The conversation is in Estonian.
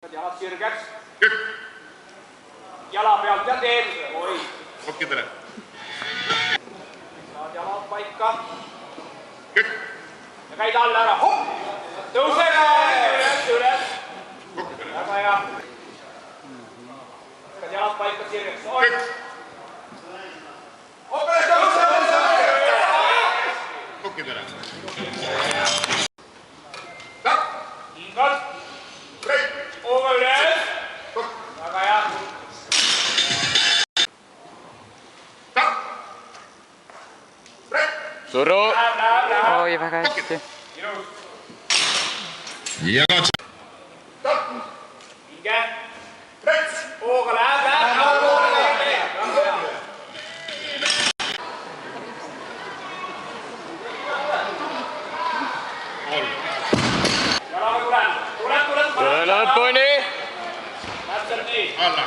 Jalad sirgeks. Kükk. Jala pealt ja teed. Oi. Kokkidele. Saad jalad paika. Kükk. Ja käid alla ära. Hopp. Tõuse üles, üles. Kokkidele. Väga hea. Käid jalad paika sirgeks. Oi. Kükk. Hoppele tõuse. Kokkidele. Hingad. Over üles. Väga hea. Suru. Läheb. Oi, väga hästi. Ilus. Ja katsu. Hinge. Hooga läheb. Jalaga tulen. Tule lõpuni. Täpselt nii. Alla.